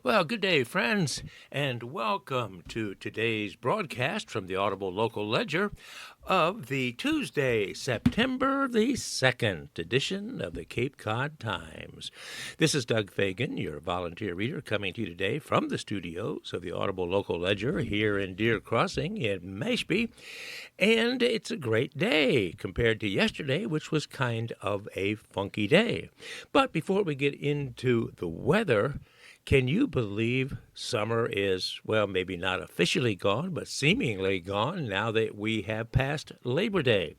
Well, good day, friends, and welcome to today's broadcast from the Audible Local Ledger of the Tuesday, September the 2nd edition of the Cape Cod Times. This is Doug Fagan, your volunteer reader, coming to you today from the studios of the Audible Local Ledger here in Deer Crossing in Mashpee. And it's a great day compared to yesterday, which was kind of a funky day. But before we get into the weather, can you believe summer is, well, maybe not officially gone, but seemingly gone now that we have passed Labor Day?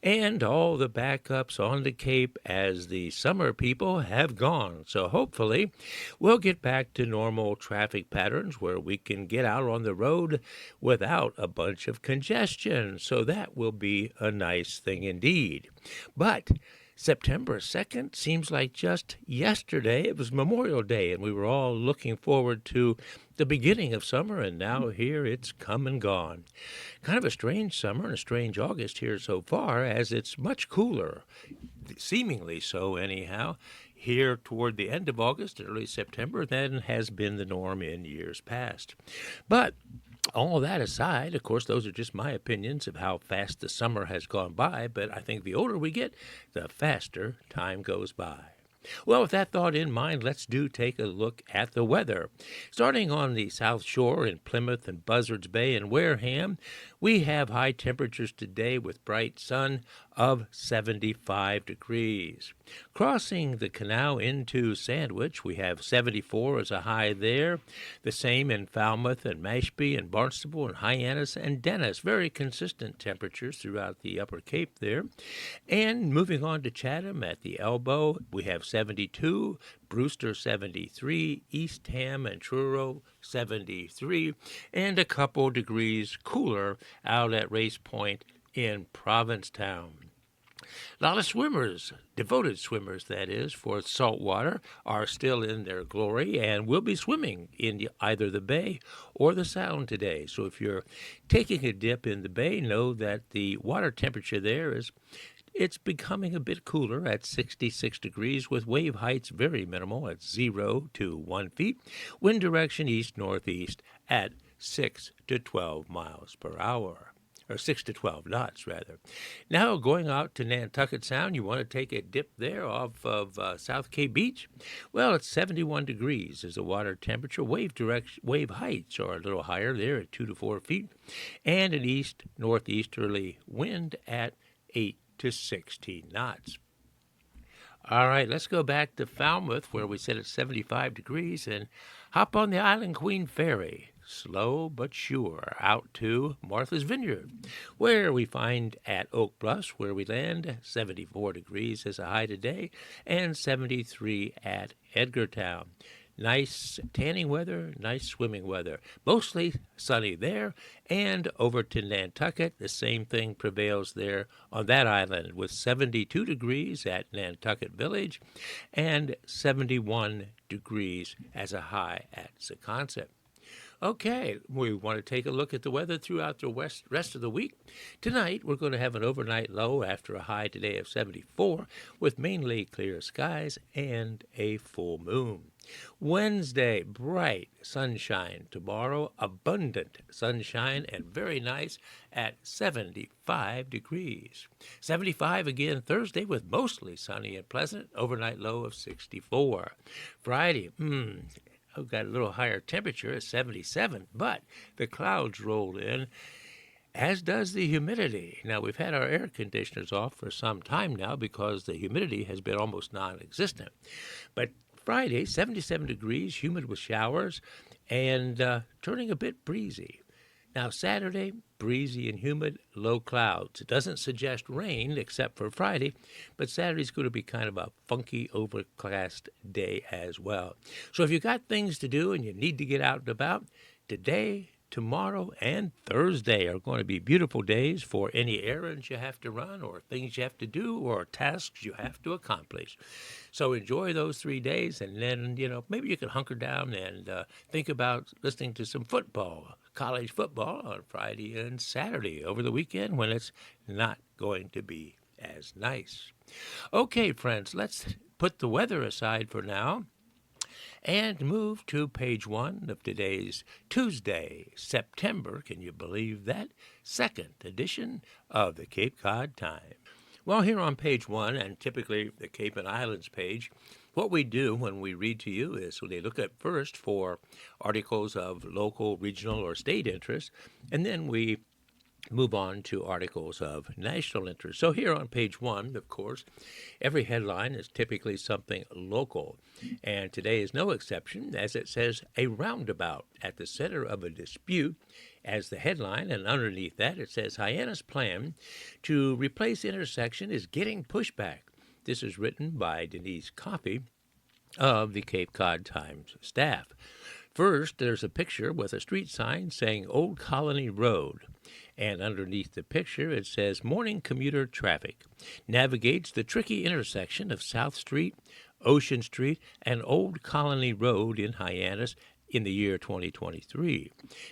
And all the backups on the Cape as the summer people have gone. So hopefully we'll get back to normal traffic patterns where we can get out on the road without a bunch of congestion. So that will be a nice thing indeed. But September 2nd seems like just yesterday. It was Memorial Day, and we were all looking forward to the beginning of summer, and now here it's come and gone. Kind of a strange summer and a strange August here so far, as it's much cooler, seemingly so anyhow, here toward the end of August and early September than has been the norm in years past. But all that aside, of course, those are just my opinions of how fast the summer has gone by, but I think the older we get, the faster time goes by. Well, with that thought in mind, let's take a look at the weather. Starting on the South Shore in Plymouth and Buzzards Bay and Wareham, we have high temperatures today with bright sun of 75 degrees. Crossing the canal into Sandwich, we have 74 as a high there. The same in Falmouth and Mashpee and Barnstable and Hyannis and Dennis. Very consistent temperatures throughout the Upper Cape there. And moving on to Chatham at the Elbow, we have 72, Brewster 73, Eastham and Truro 73, and a couple degrees cooler out at Race Point in Provincetown. A lot of swimmers, devoted swimmers that is, for saltwater, are still in their glory and will be swimming in either the bay or the sound today. So if you're taking a dip in the bay, know that the water temperature there it's becoming a bit cooler at 66 degrees with wave heights very minimal at 0 to 1 feet. Wind direction east-northeast at 6 to 12 miles per hour. Or 6 to 12 knots, rather. Now, going out to Nantucket Sound, you want to take a dip there off of South Cape Beach? Well, it's 71 degrees is the water temperature. Wave heights are a little higher there at 2 to 4 feet. And an east-northeasterly wind at 8 to 16 knots. All right, let's go back to Falmouth, where we said it's 75 degrees, and hop on the Island Queen Ferry. Slow but sure, out to Martha's Vineyard, where we find at Oak Bluffs, where we land, 74 degrees as a high today, and 73 at Edgartown. Nice tanning weather, nice swimming weather. Mostly sunny there, and over to Nantucket, the same thing prevails there on that island with 72 degrees at Nantucket Village and 71 degrees as a high at Secaucet. Okay, we want to take a look at the weather throughout the rest of the week. Tonight, we're going to have an overnight low after a high today of 74 with mainly clear skies and a full moon. Wednesday, bright sunshine. Tomorrow, abundant sunshine and very nice at 75 degrees. 75 again Thursday with mostly sunny and pleasant, overnight low of 64. Friday, I've got a little higher temperature at 77, but the clouds roll in, as does the humidity. Now, we've had our air conditioners off for some time now because the humidity has been almost non-existent. But Friday, 77 degrees, humid with showers, and turning a bit breezy. Now, Saturday, breezy and humid, low clouds. It doesn't suggest rain except for Friday, but Saturday's going to be kind of a funky, overcast day as well. So if you've got things to do and you need to get out and about, today, tomorrow, and Thursday are going to be beautiful days for any errands you have to run or things you have to do or tasks you have to accomplish. So enjoy those 3 days, and then, maybe you can hunker down and think about listening to some football, college football on Friday and Saturday over the weekend when it's not going to be as nice. Okay, friends, let's put the weather aside for now and move to page 1 of today's Tuesday, September, can you believe that, 2nd edition of the Cape Cod Times. Well, here on page 1, and typically the Cape and Islands page, what we do when we read to you is we look at first for articles of local, regional, or state interest, and then we move on to articles of national interest. So here on page 1, of course, every headline is typically something local, and today is no exception, as it says a roundabout at the center of a dispute as the headline, and underneath that it says Hyannis plan to replace intersection is getting pushback. This is written by Denise Coffey of the Cape Cod Times staff. First, there's a picture with a street sign saying Old Colony Road. And underneath the picture, it says morning commuter traffic navigates the tricky intersection of South Street, Ocean Street, and Old Colony Road in Hyannis in the year 2023.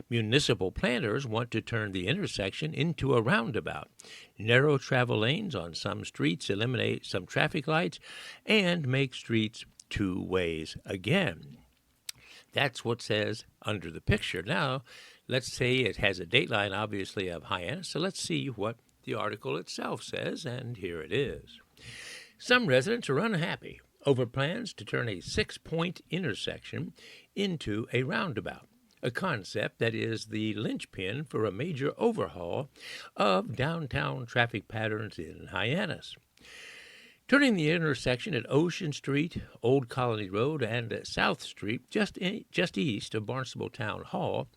Municipal planners want to turn the intersection into a roundabout. Narrow travel lanes on some streets eliminate some traffic lights and make streets two ways again. That's what says under the picture. Now, let's say it has a dateline, obviously, of Hyannis, so let's see what the article itself says, and here it is. Some residents are unhappy over plans to turn a 6-point intersection into a roundabout, a concept that is the linchpin for a major overhaul of downtown traffic patterns in Hyannis. Turning the intersection at Ocean Street, Old Colony Road, and South Street, just east of Barnstable Town Hall,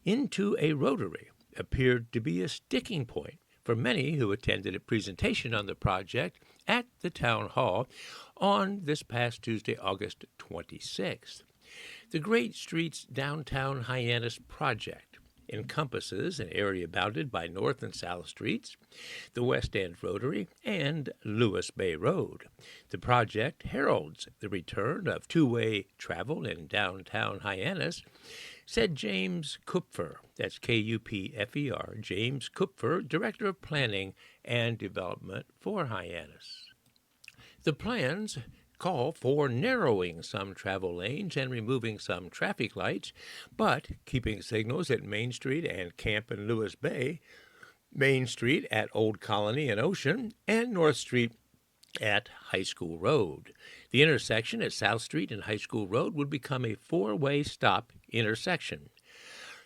into a rotary appeared to be a sticking point for many who attended a presentation on the project at the Town Hall on this past Tuesday, August 26th. The Great Streets Downtown Hyannis project encompasses an area bounded by North and South Streets, the West End Rotary, and Lewis Bay Road. The project heralds the return of two-way travel in downtown Hyannis, said James Kupfer, that's Kupfer, James Kupfer, Director of Planning and Development for Hyannis. The plans call for narrowing some travel lanes and removing some traffic lights, but keeping signals at Main Street and Camp and Lewis Bay, Main Street at Old Colony and Ocean, and North Street at High School Road. The intersection at South Street and High School Road would become a four-way stop intersection.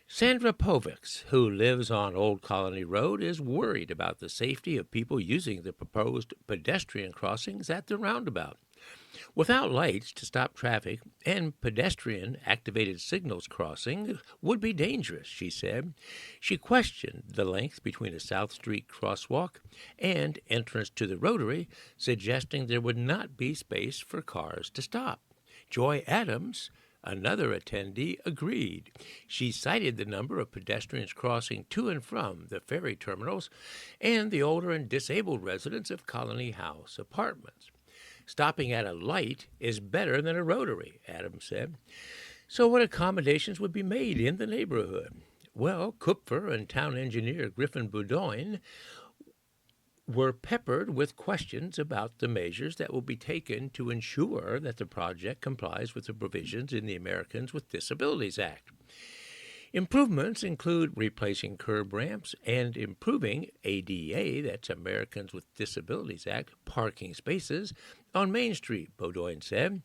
Sandra Povix, who lives on Old Colony Road, is worried about the safety of people using the proposed pedestrian crossings at the roundabout. Without lights to stop traffic and pedestrian-activated signals crossing would be dangerous, she said. She questioned the length between a South Street crosswalk and entrance to the Rotary, suggesting there would not be space for cars to stop. Joy Adams, another attendee, agreed. She cited the number of pedestrians crossing to and from the ferry terminals and the older and disabled residents of Colony House apartments. Stopping at a light is better than a rotary, Adams said. So what accommodations would be made in the neighborhood? Well, Kupfer and town engineer Griffin Boudoin were peppered with questions about the measures that will be taken to ensure that the project complies with the provisions in the Americans with Disabilities Act. Improvements include replacing curb ramps and improving ADA, that's Americans with Disabilities Act, parking spaces on Main Street, Boudoin said.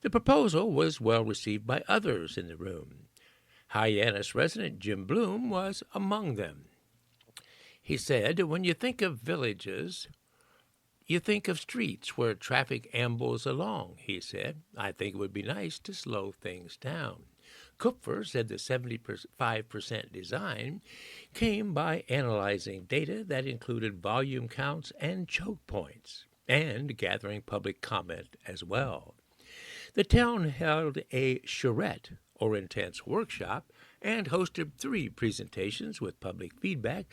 The proposal was well received by others in the room. Hyannis resident Jim Bloom was among them. He said, when you think of villages, you think of streets where traffic ambles along, he said. I think it would be nice to slow things down. Kupfer said the 75% design came by analyzing data that included volume counts and choke points, and gathering public comment as well. The town held a charrette, or intense workshop, and hosted 3 presentations with public feedback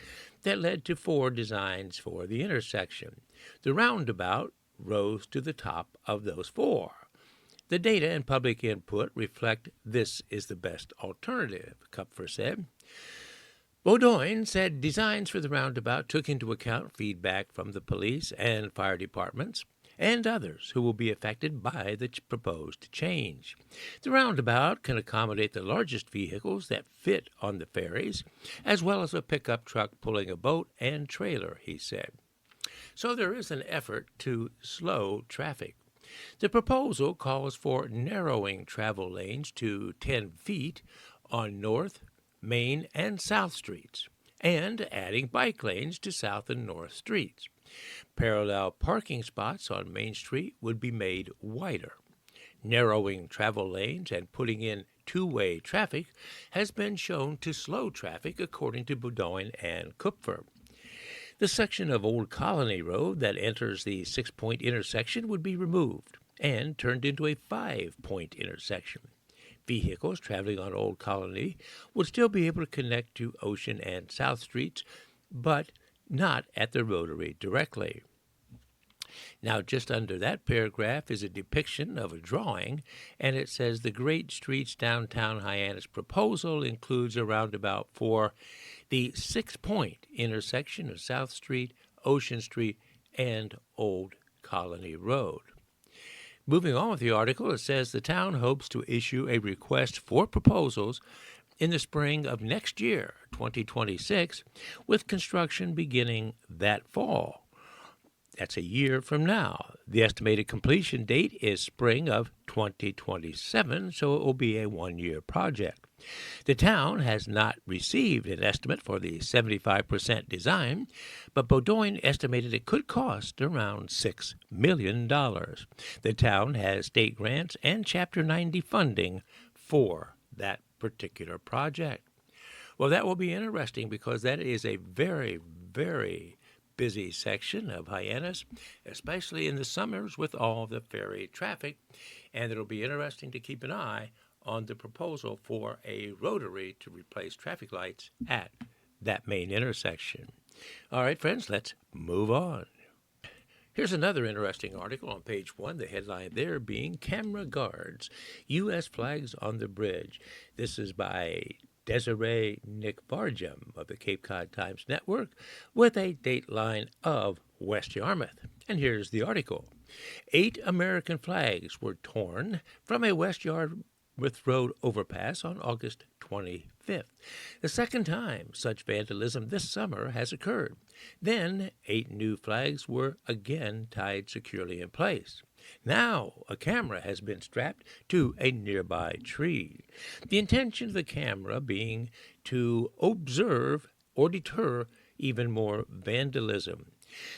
that led to 4 designs for the intersection. The roundabout rose to the top of those 4. The data and public input reflect this is the best alternative, Kupfer said. Boudoin said designs for the roundabout took into account feedback from the police and fire departments, and others who will be affected by the proposed change. The roundabout can accommodate the largest vehicles that fit on the ferries, as well as a pickup truck pulling a boat and trailer, he said. So there is an effort to slow traffic. The proposal calls for narrowing travel lanes to 10 feet on North, Main, and South Streets, and adding bike lanes to South and North Streets. Parallel parking spots on Main Street would be made wider. Narrowing travel lanes and putting in two-way traffic has been shown to slow traffic, according to Bowdoin and Kupfer. The section of Old Colony Road that enters the 6-point intersection would be removed and turned into a 5-point intersection. Vehicles traveling on Old Colony would still be able to connect to Ocean and South Streets, but not at the Rotary directly. Now, just under that paragraph is a depiction of a drawing, and it says the Great Streets Downtown Hyannis proposal includes a roundabout for the 6-point intersection of South Street, Ocean Street, and Old Colony Road. Moving on with the article, it says the town hopes to issue a request for proposals in the spring of next year, 2026, with construction beginning that fall. That's a year from now. The estimated completion date is spring of 2027, so it will be a one-year project. The town has not received an estimate for the 75% design, but Bowdoin estimated it could cost around $6 million. The town has state grants and Chapter 90 funding for that particular project. Well, that will be interesting because that is a very, very busy section of Hyannis, especially in the summers with all the ferry traffic, and it'll be interesting to keep an eye on the proposal for a rotary to replace traffic lights at that main intersection. All right, friends, let's move on. Here's another interesting article on page 1, the headline there being Camera Guards, U.S. Flags on the Bridge. This is by Desiree Nick Barjam of the Cape Cod Times Network with a dateline of West Yarmouth. And here's the article. 8 American flags were torn from a West Yarmouth Road overpass on August 25th, the second time such vandalism this summer has occurred. Then 8 new flags were again tied securely in place. Now a camera has been strapped to a nearby tree. The intention of the camera being to observe or deter even more vandalism.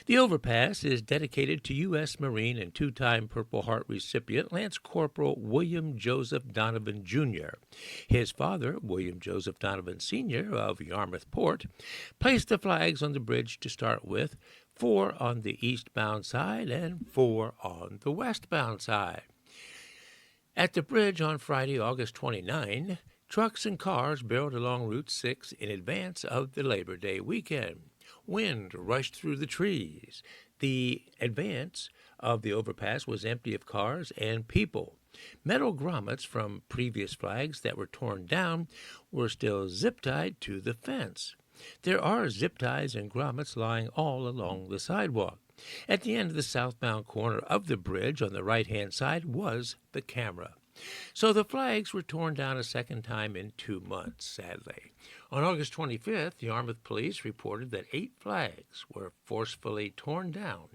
The overpass is dedicated to U.S. Marine and 2-time Purple Heart recipient Lance Corporal William Joseph Donovan, Jr. His father, William Joseph Donovan, Sr. of Yarmouth Port, placed the flags on the bridge to start with, 4 on the eastbound side and 4 on the westbound side. At the bridge on Friday, August 29, trucks and cars barreled along Route 6 in advance of the Labor Day weekend. Wind rushed through the trees. The advance of the overpass was empty of cars and people. Metal grommets from previous flags that were torn down were still zip-tied to the fence. There are zip ties and grommets lying all along the sidewalk. At the end of the southbound corner of the bridge on the right-hand side was the camera. So the flags were torn down a second time in 2 months, sadly. On August 25th, the Yarmouth Police reported that 8 flags were forcefully torn down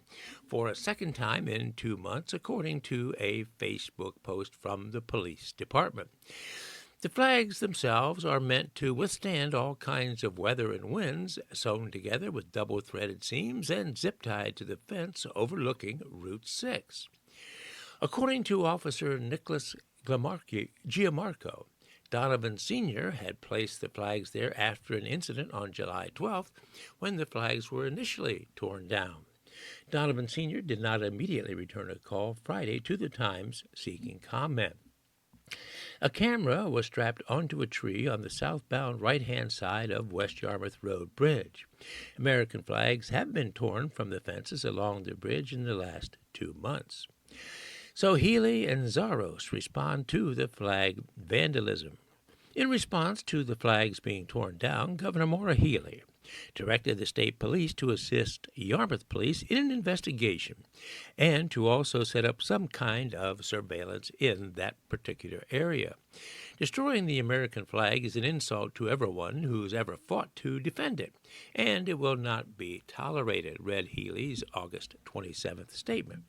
for a second time in 2 months, according to a Facebook post from the police department. The flags themselves are meant to withstand all kinds of weather and winds, sewn together with double-threaded seams and zip-tied to the fence overlooking Route 6. According to Officer Nicholas Giamarco, Donovan Sr. had placed the flags there after an incident on July 12th when the flags were initially torn down. Donovan Sr. did not immediately return a call Friday to the Times seeking comment. A camera was strapped onto a tree on the southbound right-hand side of West Yarmouth Road Bridge. American flags have been torn from the fences along the bridge in the last 2 months. So Healy and Zaros respond to the flag vandalism. In response to the flags being torn down, Governor Maura Healy directed the state police to assist Yarmouth police in an investigation and to also set up some kind of surveillance in that particular area. Destroying the American flag is an insult to everyone who's ever fought to defend it, and it will not be tolerated, read Healy's August 27th statement.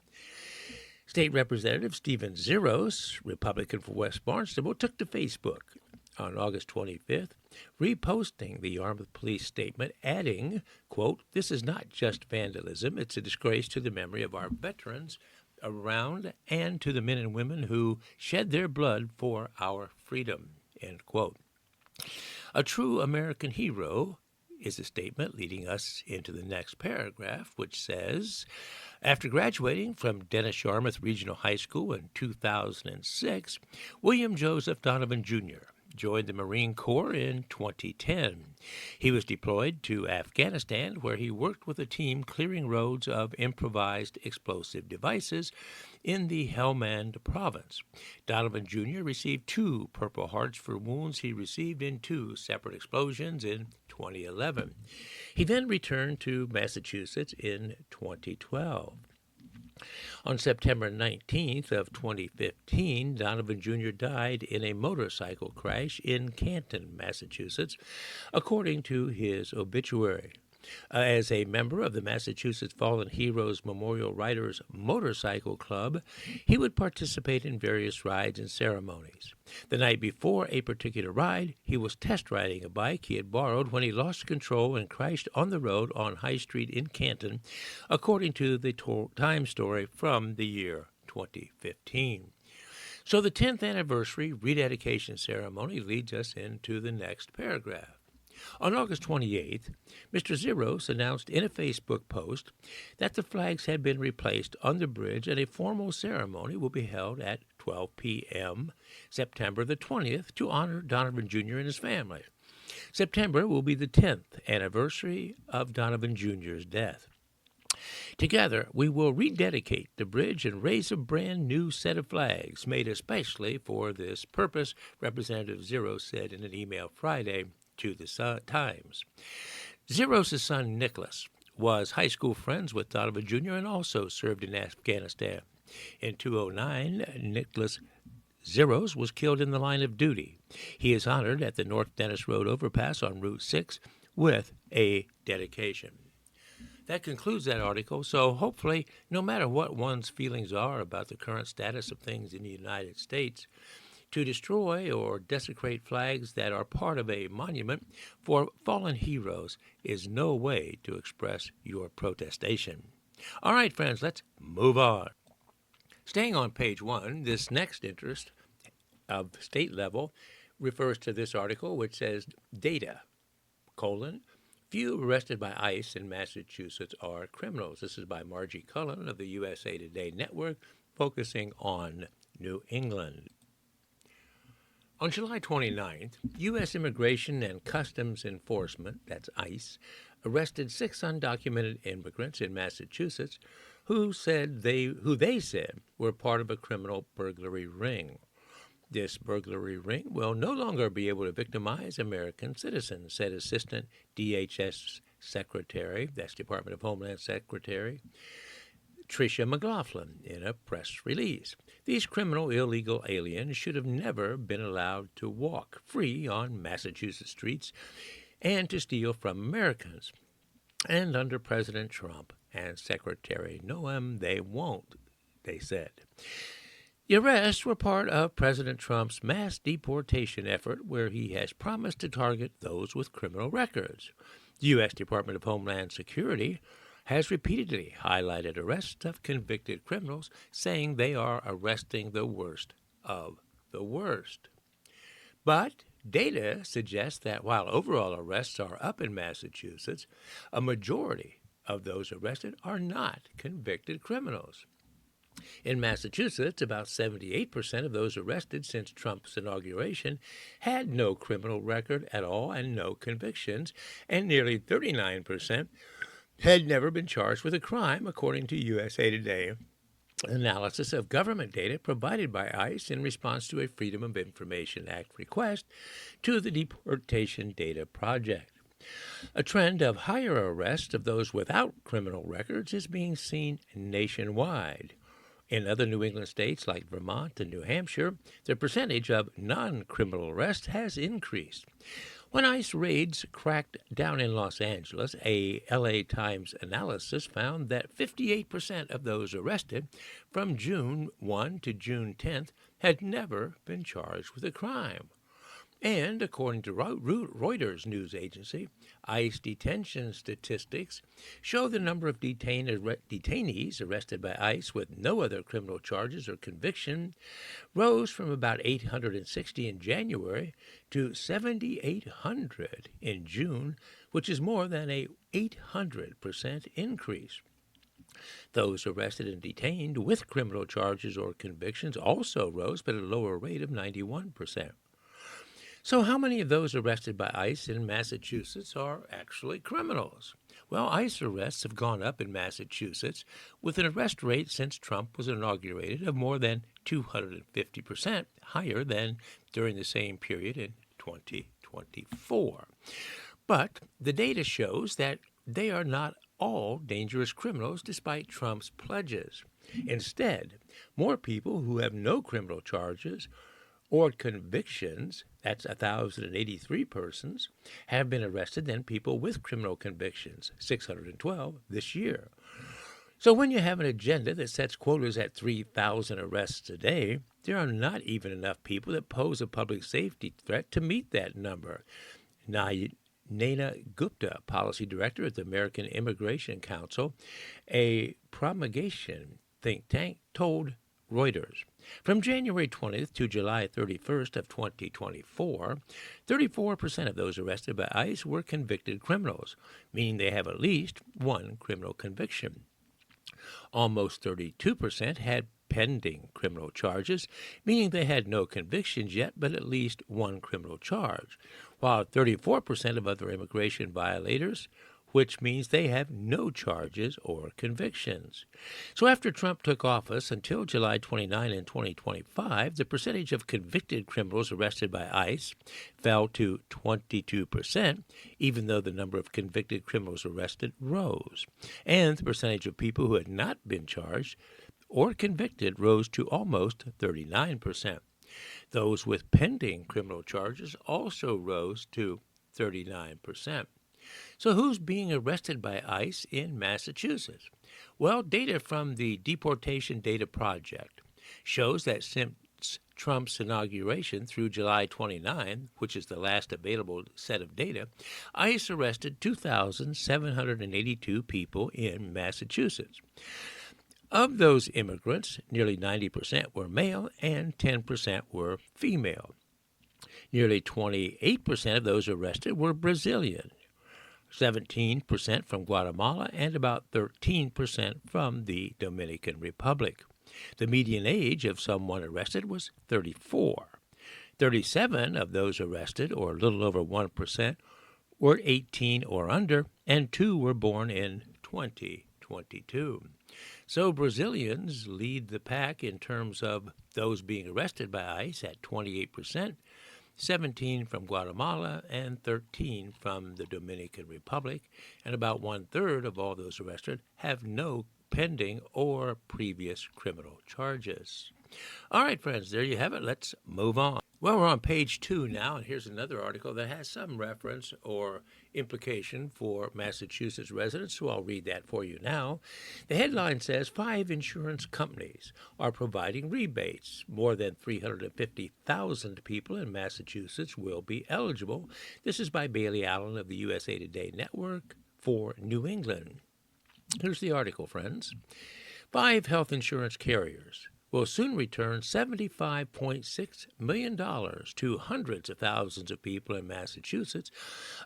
State Representative Stephen Zeros, Republican for West Barnstable, took to Facebook on August 25th, reposting the Yarmouth police statement, adding, quote, "This is not just vandalism, it's a disgrace to the memory of our veterans around and to the men and women who shed their blood for our freedom," end quote. A true American hero is a statement leading us into the next paragraph, which says, after graduating from Dennis Yarmouth Regional High School in 2006, William Joseph Donovan, Jr. joined the Marine Corps in 2010. He was deployed to Afghanistan, where he worked with a team clearing roads of improvised explosive devices in the Helmand province. Donovan Jr. received 2 Purple Hearts for wounds he received in 2 separate explosions in 2011. He then returned to Massachusetts in 2012. On September 19th of 2015, Donovan Jr. died in a motorcycle crash in Canton, Massachusetts, according to his obituary. As a member of the Massachusetts Fallen Heroes Memorial Riders Motorcycle Club, he would participate in various rides and ceremonies. The night before a particular ride, he was test riding a bike he had borrowed when he lost control and crashed on the road on High Street in Canton, according to the Time story from the year 2015. So the 10th anniversary rededication ceremony leads us into the next paragraph. On August 28th, Mr. Zeros announced in a Facebook post that the flags had been replaced on the bridge and a formal ceremony will be held at 12 p.m. September the 20th to honor Donovan Jr. and his family. September will be the 10th anniversary of Donovan Jr.'s death. Together, we will rededicate the bridge and raise a brand new set of flags made especially for this purpose, Representative Zeros said in an email Friday to the Times. Zeros' son, Nicholas, was high school friends with Donovan Jr. and also served in Afghanistan. In 2009, Nicholas Zeros was killed in the line of duty. He is honored at the North Dennis Road overpass on Route 6 with a dedication. That concludes that article, so hopefully, no matter what one's feelings are about the current status of things in the United States, to destroy or desecrate flags that are part of a monument for fallen heroes is no way to express your protestation. All right, friends, let's move on. Staying on page 1, this next interest of state level refers to this article, which says data, few arrested by ICE in Massachusetts are criminals. This is by Margie Cullen of the USA Today Network, focusing on New England. On July 29th, U.S. Immigration and Customs Enforcement, that's ICE, arrested 6 undocumented immigrants in Massachusetts who they said were part of a criminal burglary ring. This burglary ring will no longer be able to victimize American citizens, said Assistant DHS Secretary, that's Department of Homeland Secretary, Tricia McLaughlin, in a press release. These criminal illegal aliens should have never been allowed to walk free on Massachusetts streets and to steal from Americans. And under President Trump and Secretary Noem, they won't, they said. The arrests were part of President Trump's mass deportation effort, where he has promised to target those with criminal records. The U.S. Department of Homeland Security has repeatedly highlighted arrests of convicted criminals, saying they are arresting the worst of the worst. But data suggests that while overall arrests are up in Massachusetts, a majority of those arrested are not convicted criminals. In Massachusetts, about 78% of those arrested since Trump's inauguration had no criminal record at all and no convictions, and nearly 39% had never been charged with a crime, according to USA Today analysis of government data provided by ICE in response to a Freedom of Information Act request to the Deportation Data Project. A trend of higher arrests of those without criminal records is being seen nationwide. In other New England states like Vermont and New Hampshire, the percentage of non-criminal arrests has increased. When ICE raids cracked down in Los Angeles, a LA Times analysis found that 58% of those arrested from June 1 to June 10th had never been charged with a crime. And according to Reuters news agency, ICE detention statistics show the number of detainees arrested by ICE with no other criminal charges or conviction rose from about 860 in January to 7,800 in June, which is more than a 800% increase. Those arrested and detained with criminal charges or convictions also rose, but at a lower rate of 91%. So how many of those arrested by ICE in Massachusetts are actually criminals? Well, ICE arrests have gone up in Massachusetts with an arrest rate since Trump was inaugurated of more than 250% higher than during the same period in 2024. But the data shows that they are not all dangerous criminals despite Trump's pledges. Instead, more people who have no criminal charges or convictions, that's 1,083 persons, have been arrested than people with criminal convictions, 612 this year. So when you have an agenda that sets quotas at 3,000 arrests a day, there are not even enough people that pose a public safety threat to meet that number. Naina Gupta, policy director at the American Immigration Council, a promulgation think tank, told Reuters. From January 20th to July 31st of 2024, 34% of those arrested by ICE were convicted criminals, meaning they have at least one criminal conviction. Almost 32% had pending criminal charges, meaning they had no convictions yet, but at least one criminal charge, while 34% of other immigration violators, which means they have no charges or convictions. So after Trump took office until July 29 in 2025, the percentage of convicted criminals arrested by ICE fell to 22%, even though the number of convicted criminals arrested rose. And the percentage of people who had not been charged or convicted rose to almost 39%. Those with pending criminal charges also rose to 39%. So who's being arrested by ICE in Massachusetts? Well, data from the Deportation Data Project shows that since Trump's inauguration through July 29, which is the last available set of data, ICE arrested 2,782 people in Massachusetts. Of those immigrants, nearly 90% were male and 10% were female. Nearly 28% of those arrested were Brazilian, 17% from Guatemala, and about 13% from the Dominican Republic. The median age of someone arrested was 34. 37 of those arrested, or a little over 1%, were 18 or under, and 2 were born in 2022. So Brazilians lead the pack in terms of those being arrested by ICE at 28%, 17 from Guatemala, and 13 from the Dominican Republic, and about one-third of all those arrested have no pending or previous criminal charges. All right, friends, there you have it. Let's move on. Well, we're on page 2 now, and here's another article that has some reference or implication for Massachusetts residents, so I'll read that for you now. The headline says 5 insurance companies are providing rebates. More than 350,000 people in Massachusetts will be eligible. This is by Bailey Allen of the USA Today Network for New England. Here's the article, friends. 5 health insurance carriers will soon return $75.6 million to hundreds of thousands of people in Massachusetts,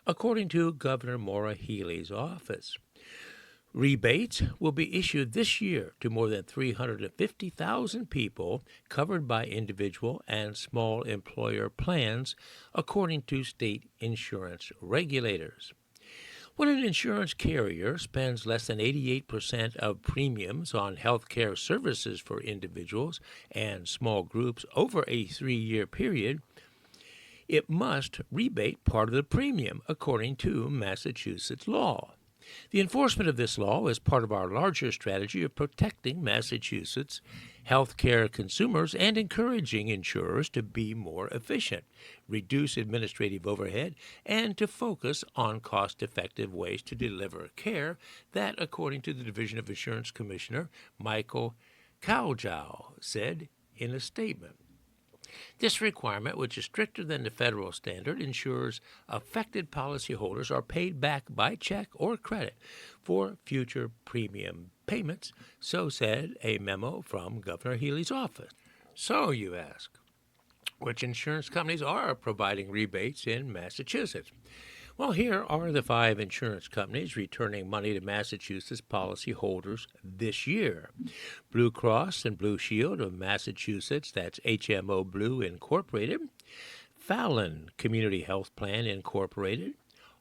according to Governor Maura Healey's office. Rebates will be issued this year to more than 350,000 people covered by individual and small employer plans, according to state insurance regulators. When an insurance carrier spends less than 88% of premiums on health care services for individuals and small groups over a 3-year period, it must rebate part of the premium according to Massachusetts law. The enforcement of this law is part of our larger strategy of protecting Massachusetts healthcare consumers and encouraging insurers to be more efficient, reduce administrative overhead, and to focus on cost-effective ways to deliver care that, according to the Division of Insurance Commissioner Michael Kaljow, said in a statement. This requirement, which is stricter than the federal standard, ensures affected policyholders are paid back by check or credit for future premium payments, so said a memo from Governor Healey's office. So, you ask, which insurance companies are providing rebates in Massachusetts? Well, here are the 5 insurance companies returning money to Massachusetts policyholders this year. Blue Cross and Blue Shield of Massachusetts, that's HMO Blue Incorporated. Fallon Community Health Plan Incorporated.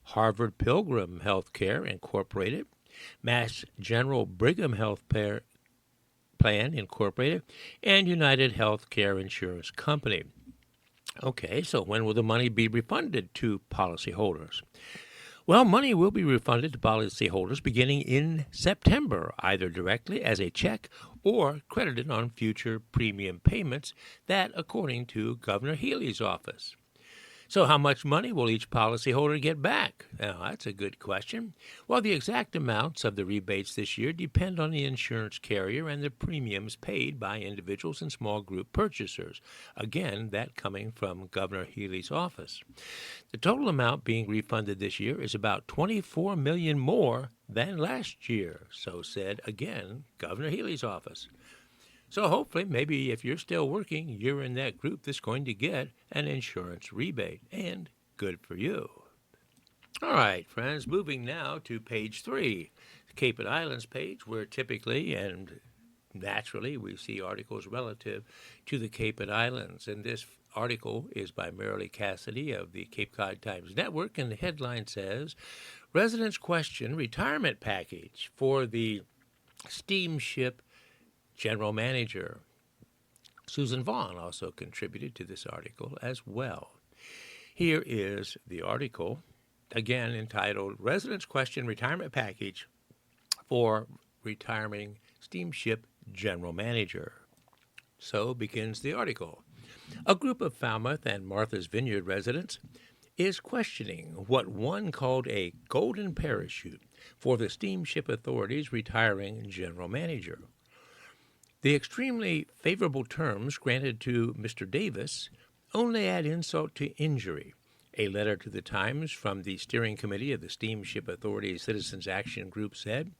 Harvard Pilgrim Healthcare Incorporated. Mass General Brigham Health Plan Incorporated. And United Healthcare Insurance Company. Okay, so when will the money be refunded to policyholders? Well, money will be refunded to policyholders beginning in September, either directly as a check or credited on future premium payments, that according to Governor Healey's office. So how much money will each policyholder get back? Now, that's a good question. Well, the exact amounts of the rebates this year depend on the insurance carrier and the premiums paid by individuals and small group purchasers. Again, that coming from Governor Healey's office. The total amount being refunded this year is about $24 million more than last year, so said, again, Governor Healey's office. So hopefully, maybe if you're still working, you're in that group that's going to get an insurance rebate, and good for you. All right, friends, moving now to page 3, the Cape and Islands page, where typically and naturally we see articles relative to the Cape and Islands. And this article is by Marilee Cassidy of the Cape Cod Times Network, and the headline says, Residents question retirement package for the steamship general manager. Susan Vaughn also contributed to this article as well. Here is the article, again entitled, Residents Question Retirement Package for Retiring Steamship General Manager. So begins the article. A group of Falmouth and Martha's Vineyard residents is questioning what one called a golden parachute for the Steamship Authority's retiring general manager. The extremely favorable terms granted to Mr. Davis only add insult to injury. A letter to the Times from the steering committee of the Steamship Authority Citizens Action Group said,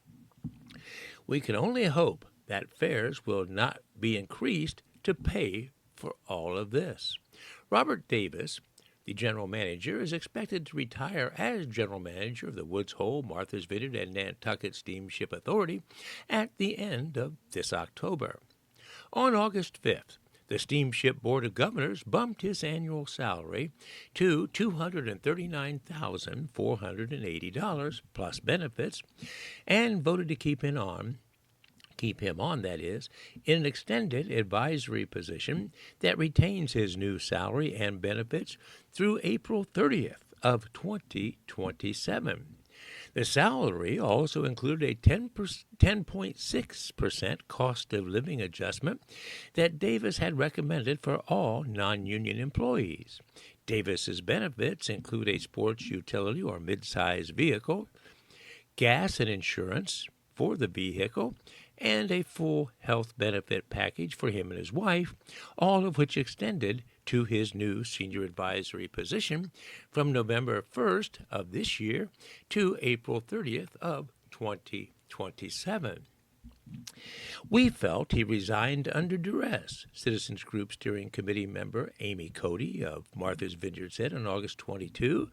We can only hope that fares will not be increased to pay for all of this. Robert Davis, the general manager, is expected to retire as general manager of the Woods Hole, Martha's Vineyard, and Nantucket Steamship Authority at the end of this October. On August 5th, the Steamship Board of Governors bumped his annual salary to $239,480 plus benefits and voted to keep him on, that is, in an extended advisory position that retains his new salary and benefits through April 30th of 2027. The salary also included a 10.6% cost of living adjustment that Davis had recommended for all non-union employees. Davis's benefits include a sports utility or mid-size vehicle, gas and insurance for the vehicle, and a full health benefit package for him and his wife, all of which extended to his new senior advisory position from November 1st of this year to April 30th of 2027. We felt he resigned under duress, Citizens Group Steering Committee member Amy Cody of Martha's Vineyard said on August 22,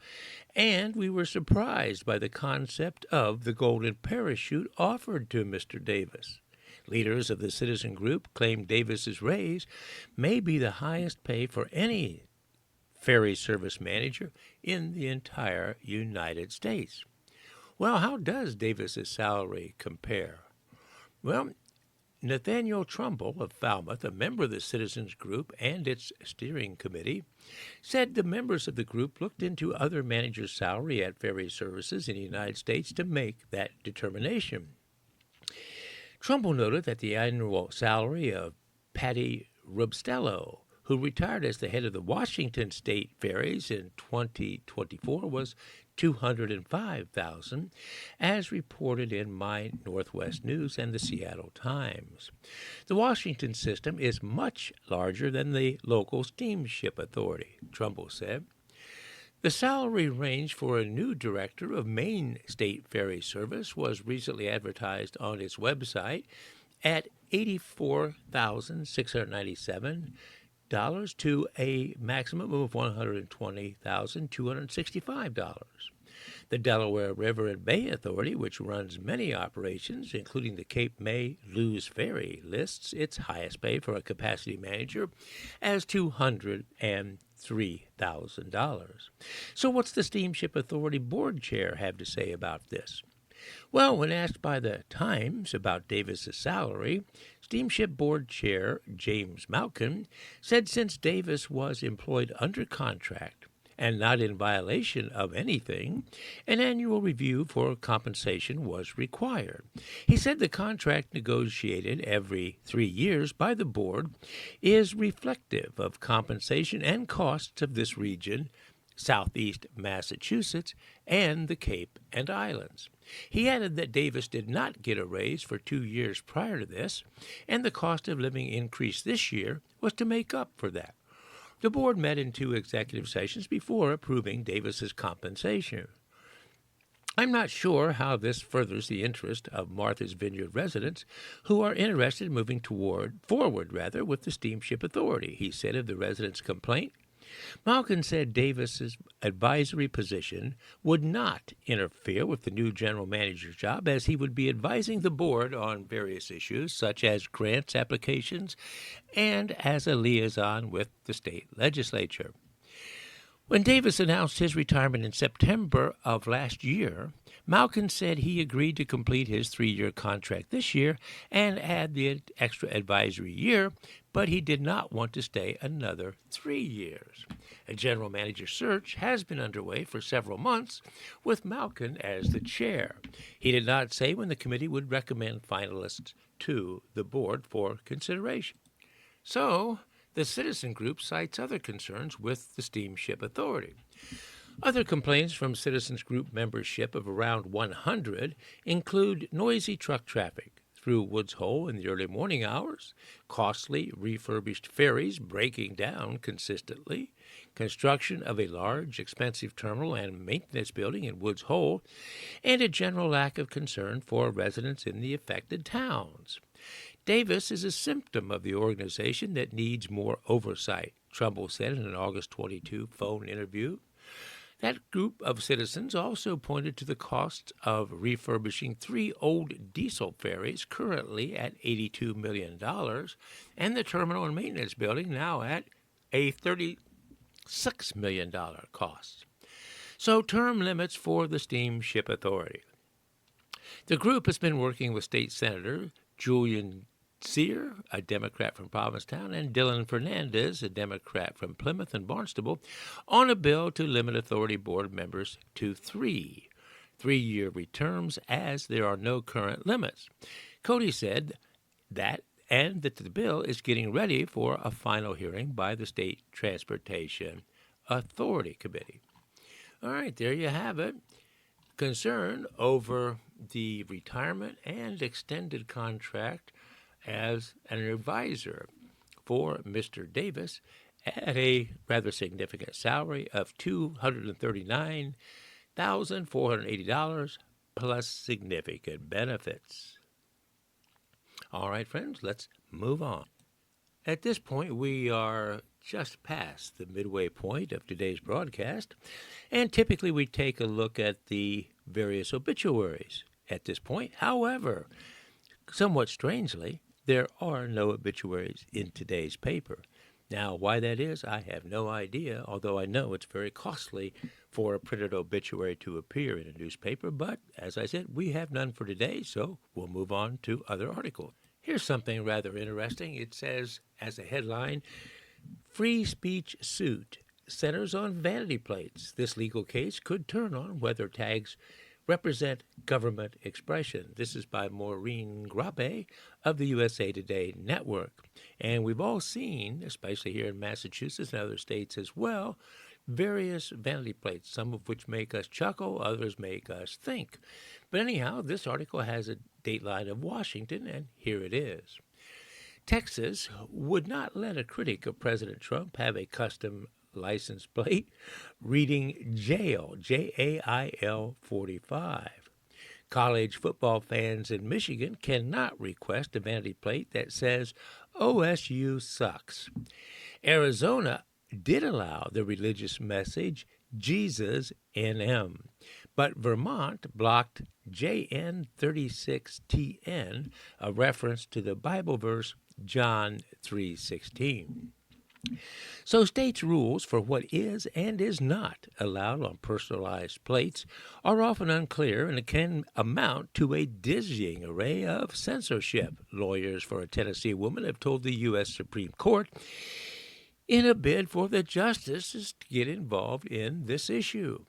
and we were surprised by the concept of the golden parachute offered to Mr. Davis. Leaders of the citizen group claim Davis's raise may be the highest pay for any ferry service manager in the entire United States. Well, how does Davis's salary compare? Well, Nathaniel Trumbull of Falmouth, a member of the Citizens Group and its steering committee, said the members of the group looked into other managers' salary at ferry services in the United States to make that determination. Trumbull noted that the annual salary of Patty Rubstello, who retired as the head of the Washington State Ferries in 2024, was $205,000, as reported in My Northwest News and the Seattle Times. The Washington system is much larger than the local steamship authority, Trumbull said. The salary range for a new director of Maine State Ferry Service was recently advertised on its website at $84,697 to a maximum of $120,265. The Delaware River and Bay Authority, which runs many operations, including the Cape May Lewes Ferry, lists its highest pay for a capacity manager as $203,000. So what's the Steamship Authority board chair have to say about this? Well, when asked by the Times about Davis's salary, Steamship Board Chair James Malkin said since Davis was employed under contract and not in violation of anything, an annual review for compensation was required. He said the contract negotiated every 3 years by the board is reflective of compensation and costs of this region, Southeast Massachusetts, and the Cape and Islands. He added that Davis did not get a raise for 2 years prior to this, and the cost of living increase this year was to make up for that. The board met in 2 executive sessions before approving Davis's compensation. I'm not sure how this furthers the interest of Martha's Vineyard residents who are interested in moving forward with the Steamship Authority, he said of the residents' complaint. Malkin said Davis's advisory position would not interfere with the new general manager's job, as he would be advising the board on various issues such as grants applications and as a liaison with the state legislature. When Davis announced his retirement in September of last year, Malkin said he agreed to complete his 3-year contract this year and add the extra advisory year, but he did not want to stay another 3 years. A general manager search has been underway for several months, with Malkin as the chair. He did not say when the committee would recommend finalists to the board for consideration. So, the citizen group cites other concerns with the Steamship Authority. Other complaints from citizens group membership of around 100 include noisy truck traffic through Woods Hole in the early morning hours, costly refurbished ferries breaking down consistently, construction of a large, expensive terminal and maintenance building in Woods Hole, and a general lack of concern for residents in the affected towns. Davis is a symptom of the organization that needs more oversight, Trumbull said in an August 22 phone interview. That group of citizens also pointed to the costs of refurbishing 3 old diesel ferries currently at $82 million and the terminal and maintenance building now at a $36 million cost. So term limits for the Steamship Authority. The group has been working with State Senator Julian Cyr, a Democrat from Provincetown, and Dylan Fernandez, a Democrat from Plymouth and Barnstable, on a bill to limit authority board members to 3 3-year terms, as there are no current limits. Cody said that the bill is getting ready for a final hearing by the State Transportation Authority Committee. All right, there you have it. Concern over the retirement and extended contract as an advisor for Mr. Davis at a rather significant salary of $239,480 plus significant benefits. All right, friends, let's move on. At this point, we are just past the midway point of today's broadcast, and typically we take a look at the various obituaries at this point. However, somewhat strangely, there are no obituaries in today's paper. Now, why that is, I have no idea, although I know it's very costly for a printed obituary to appear in a newspaper. But, as I said, we have none for today, so we'll move on to other articles. Here's something rather interesting. It says, as a headline, Free Speech Suit centers on vanity plates. This legal case could turn on whether tags represent government expression. This is by Maureen Grappe of the USA Today Network. And we've all seen, especially here in Massachusetts and other states as well, various vanity plates, some of which make us chuckle, others make us think. But anyhow, this article has a dateline of Washington, and here it is. Texas would not let a critic of President Trump have a custom license plate reading jail, Jail 45. College football fans in Michigan cannot request a vanity plate that says OSU sucks. Arizona did allow the religious message Jesus NM, but Vermont blocked JN36TN, a reference to the Bible verse John 3:16. So states' rules for what is and is not allowed on personalized plates are often unclear, and it can amount to a dizzying array of censorship. Lawyers for a Tennessee woman have told the U.S. Supreme Court in a bid for the justices to get involved in this issue.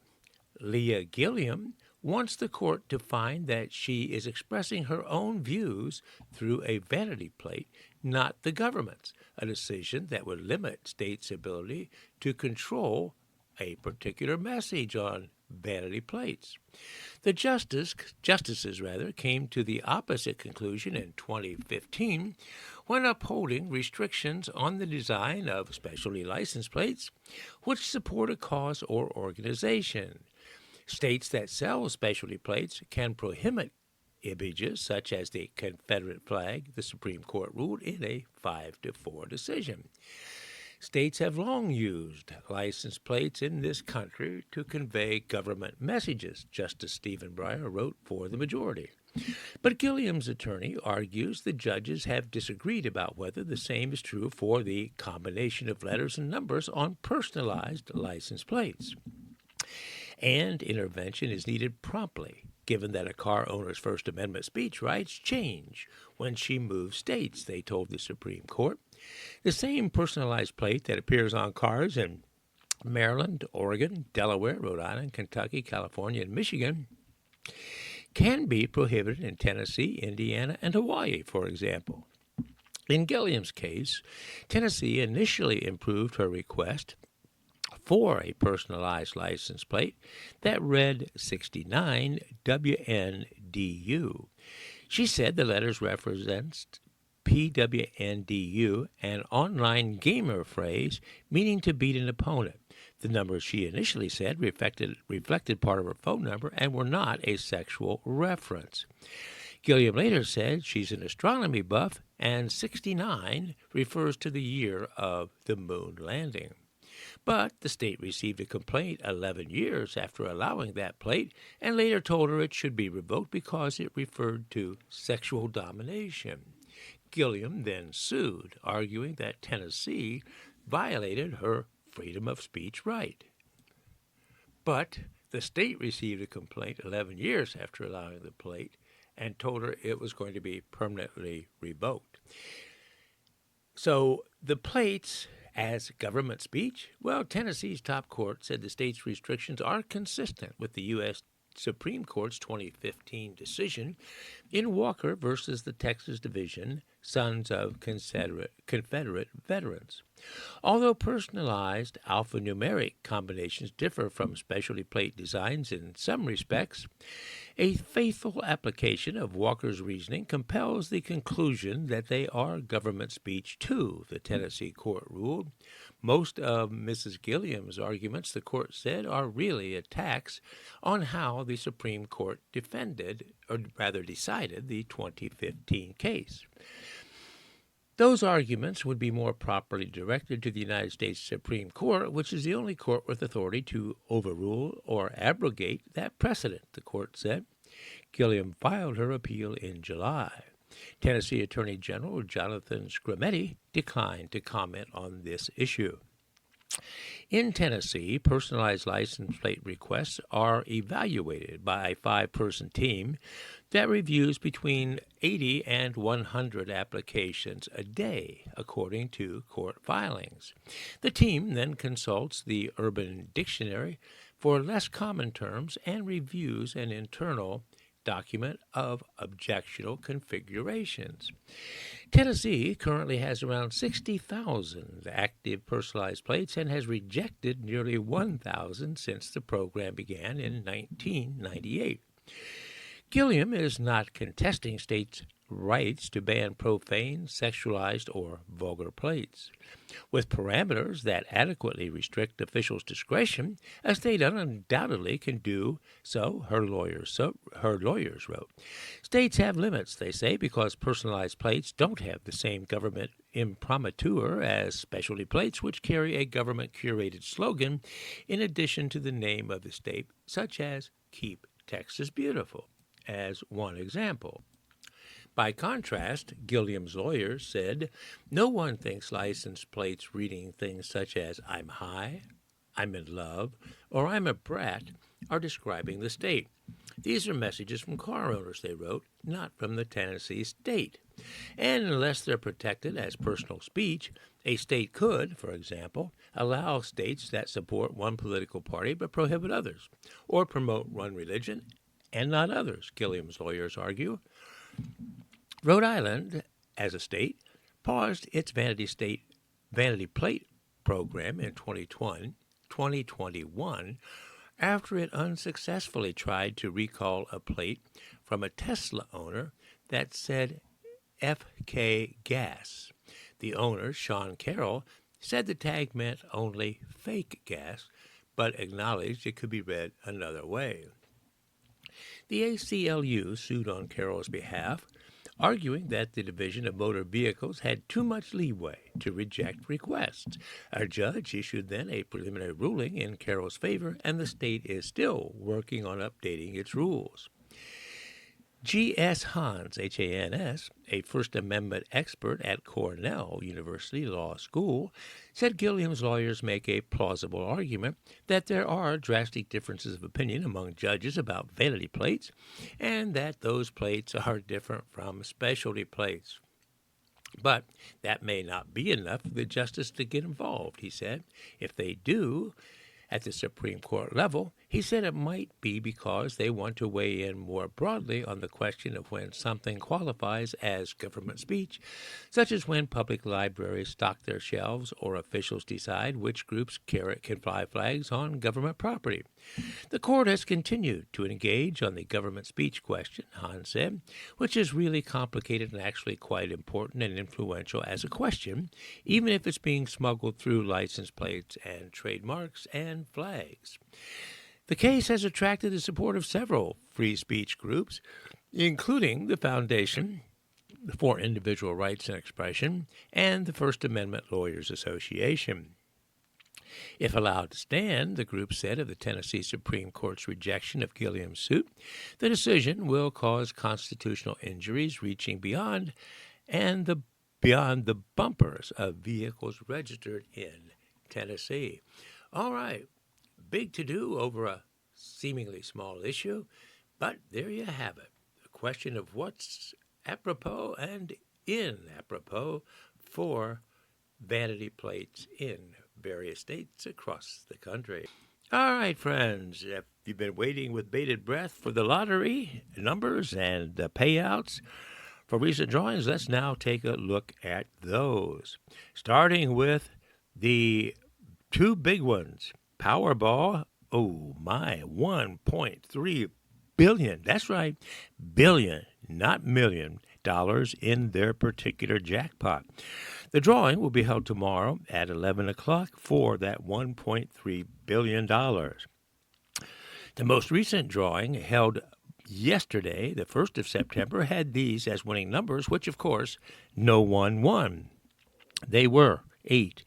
Leah Gilliam wants the court to find that she is expressing her own views through a vanity plate, not the government's, a decision that would limit states' ability to control a particular message on vanity plates. The justices came to the opposite conclusion in 2015 when upholding restrictions on the design of specially licensed plates which support a cause or organization. States that sell specialty plates can prohibit images such as the Confederate flag, the Supreme Court ruled in a 5-4 decision. States have long used license plates in this country to convey government messages, Justice Stephen Breyer wrote for the majority. But Gilliam's attorney argues the judges have disagreed about whether the same is true for the combination of letters and numbers on personalized license plates. And intervention is needed promptly, given that a car owner's First Amendment speech rights change when she moves states, they told the Supreme Court. The same personalized plate that appears on cars in Maryland, Oregon, Delaware, Rhode Island, Kentucky, California, and Michigan can be prohibited in Tennessee, Indiana, and Hawaii, for example. In Gilliam's case, Tennessee initially improved her request for a personalized license plate that read 69 WNDU. She said the letters represent PWNDU, an online gamer phrase meaning to beat an opponent. The numbers she initially said reflected part of her phone number and were not a sexual reference. Gilliam later said she's an astronomy buff, and 69 refers to the year of the moon landing. But the state received a complaint 11 years after allowing that plate and later told her it should be revoked because it referred to sexual domination. Gilliam then sued, arguing that Tennessee violated her freedom of speech right. But the state received a complaint 11 years after allowing the plate and told her it was going to be permanently revoked. So the plates as government speech? Well, Tennessee's top court said the state's restrictions are consistent with the U.S. Supreme Court's 2015 decision in Walker versus the Texas Division, Sons of Confederate Veterans. Although personalized alphanumeric combinations differ from specialty plate designs in some respects, a faithful application of Walker's reasoning compels the conclusion that they are government speech too, the Tennessee court ruled. Most of Mrs. Gilliam's arguments, the court said, are really attacks on how the Supreme Court decided the 2015 case. Those arguments would be more properly directed to the United States Supreme Court, which is the only court with authority to overrule or abrogate that precedent, the court said. Gilliam filed her appeal in July. Tennessee Attorney General Jonathan Skrmetti declined to comment on this issue. In Tennessee, personalized license plate requests are evaluated by a 5-person team that reviews between 80 and 100 applications a day, according to court filings. The team then consults the Urban Dictionary for less common terms and reviews an internal document of objectionable configurations. Tennessee currently has around 60,000 active personalized plates and has rejected nearly 1,000 since the program began in 1998. Gilliam is not contesting states' rights to ban profane, sexualized, or vulgar plates. With parameters that adequately restrict officials' discretion, a state undoubtedly can do so, her lawyers wrote. States have limits, they say, because personalized plates don't have the same government imprimatur as specialty plates, which carry a government-curated slogan in addition to the name of the state, such as Keep Texas Beautiful, as one example. By contrast, Gilliam's lawyers said, no one thinks license plates reading things such as I'm high, I'm in love, or I'm a brat are describing the state. These are messages from car owners, they wrote, not from the Tennessee state. And unless they're protected as personal speech, a state could, for example, allow states that support one political party but prohibit others, or promote one religion and not others, Gilliam's lawyers argue. Rhode Island, as a state, paused its vanity plate program in 2021 after it unsuccessfully tried to recall a plate from a Tesla owner that said FK gas. The owner, Sean Carroll, said the tag meant only fake gas, but acknowledged it could be read another way. The ACLU sued on Carroll's behalf, arguing that the Division of Motor Vehicles had too much leeway to reject requests. A judge issued then a preliminary ruling in Carroll's favor, and the state is still working on updating its rules. G.S. Hans, H-A-N-S, a First Amendment expert at Cornell University Law School, said Gilliam's lawyers make a plausible argument that there are drastic differences of opinion among judges about vanity plates and that those plates are different from specialty plates. But that may not be enough for the justices to get involved, he said. If they do, at the Supreme Court level, he said it might be because they want to weigh in more broadly on the question of when something qualifies as government speech, such as when public libraries stock their shelves or officials decide which groups can fly flags on government property. The court has continued to engage on the government speech question, Hahn said, which is really complicated and actually quite important and influential as a question, even if it's being smuggled through license plates and trademarks and flags. The case has attracted the support of several free speech groups, including the Foundation for Individual Rights and Expression and the First Amendment Lawyers Association. If allowed to stand, the group said of the Tennessee Supreme Court's rejection of Gilliam's suit, the decision will cause constitutional injuries reaching beyond the bumpers of vehicles registered in Tennessee. All right, big to-do over a seemingly small issue, but there you have it. A question of what's apropos and inapropos for vanity plates in various states across the country. All right, friends, if you've been waiting with bated breath for the lottery numbers and payouts for recent drawings, let's now take a look at those. Starting with the two big ones. Powerball, oh my, $1.3 billion. That's right, billion, not million dollars in their particular jackpot. The drawing will be held tomorrow at 11 o'clock for that $1.3 billion. The most recent drawing held yesterday, the 1st of September, had these as winning numbers, which, of course, no one won. They were 8,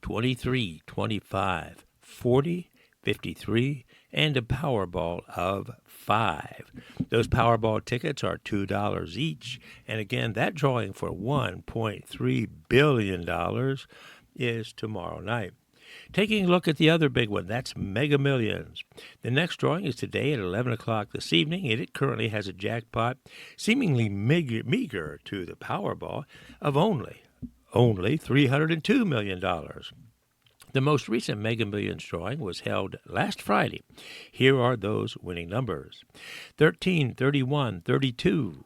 23, 25, 40, 53, and a Powerball of 5. Those Powerball tickets are $2 each. And again, that drawing for $1.3 billion is tomorrow night. Taking a look at the other big one, that's Mega Millions. The next drawing is today at 11 o'clock this evening, and it currently has a jackpot seemingly meager to the Powerball of only $302 million. The most recent Mega Millions drawing was held last Friday. Here are those winning numbers: 13, 31, 32,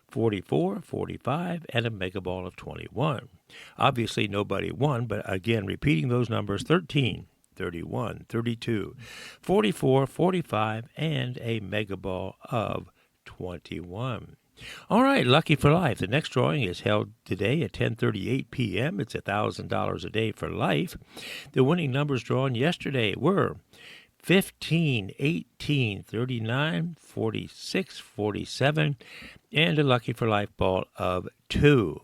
44, 45, and a mega ball of 21. Obviously, nobody won, but again, repeating those numbers: 13, 31, 32, 44, 45, and a mega ball of 21. All right, Lucky for Life. The next drawing is held today at 10:38 p.m. It's $1,000 a day for life. The winning numbers drawn yesterday were 15, 18, 39, 46, 47, and a Lucky for Life ball of 2.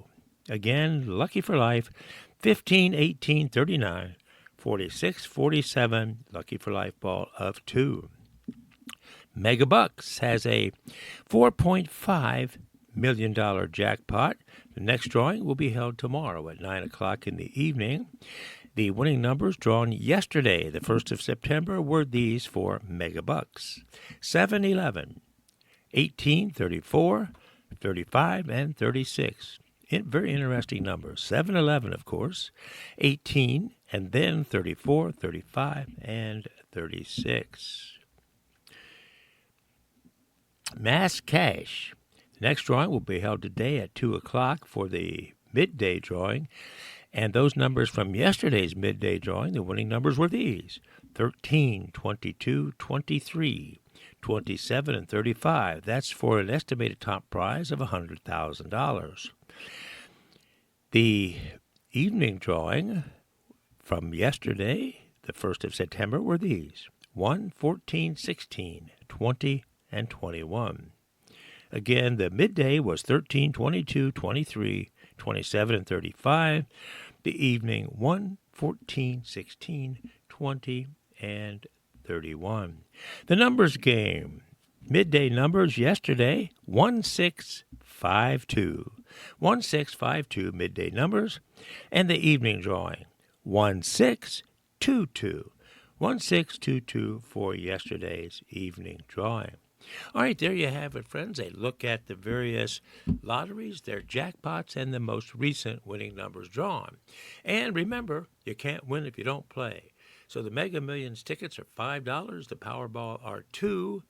Again, Lucky for Life, 15, 18, 39, 46, 47, Lucky for Life ball of 2. Megabucks has a $4.5 million jackpot. The next drawing will be held tomorrow at 9 o'clock in the evening. The winning numbers drawn yesterday, the 1st of September, were these for Megabucks: 7, 11, 18, 34, 35, and 36. Very interesting numbers. 7, 11, of course, 18, and then 34, 35, and 36. Mass Cash. The next drawing will be held today at 2 o'clock for the midday drawing. And those numbers from yesterday's midday drawing, the winning numbers were these: 13, 22, 23, 27, and 35. That's for an estimated top prize of $100,000. The evening drawing from yesterday, the 1st of September, were these: 1, 14, 16, 20, and 21. Again, the midday was 13, 22, 23, 27, and 35. The evening, 1, 14, 16, 20, and 31. The numbers game. Midday numbers yesterday, 1652. 1652 midday numbers. And the evening drawing, 1622. 1622 for yesterday's evening drawing. All right, there you have it, friends. A look at the various lotteries, their jackpots, and the most recent winning numbers drawn. And remember, you can't win if you don't play. So the Mega Millions tickets are $5. The Powerball are $2.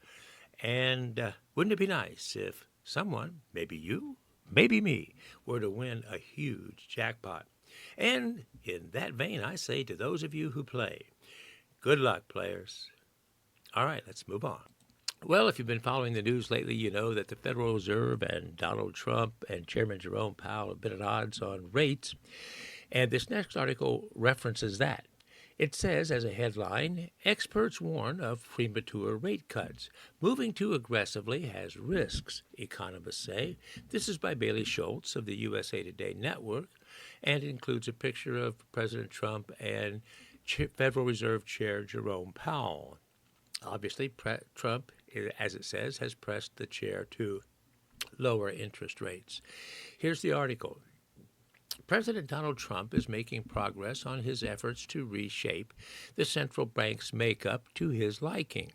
And wouldn't it be nice if someone, maybe you, maybe me, were to win a huge jackpot? And in that vein, I say to those of you who play, good luck, players. All right, let's move on. Well, if you've been following the news lately, you know that the Federal Reserve and Donald Trump and Chairman Jerome Powell have been at odds on rates. And this next article references that. It says, as a headline, experts warn of premature rate cuts. Moving too aggressively has risks, economists say. This is by Bailey Schultz of the USA Today Network, and includes a picture of President Trump and Federal Reserve Chair Jerome Powell. Obviously, Trump, as it says, has pressed the chair to lower interest rates. Here's the article. President Donald Trump is making progress on his efforts to reshape the central bank's makeup to his liking,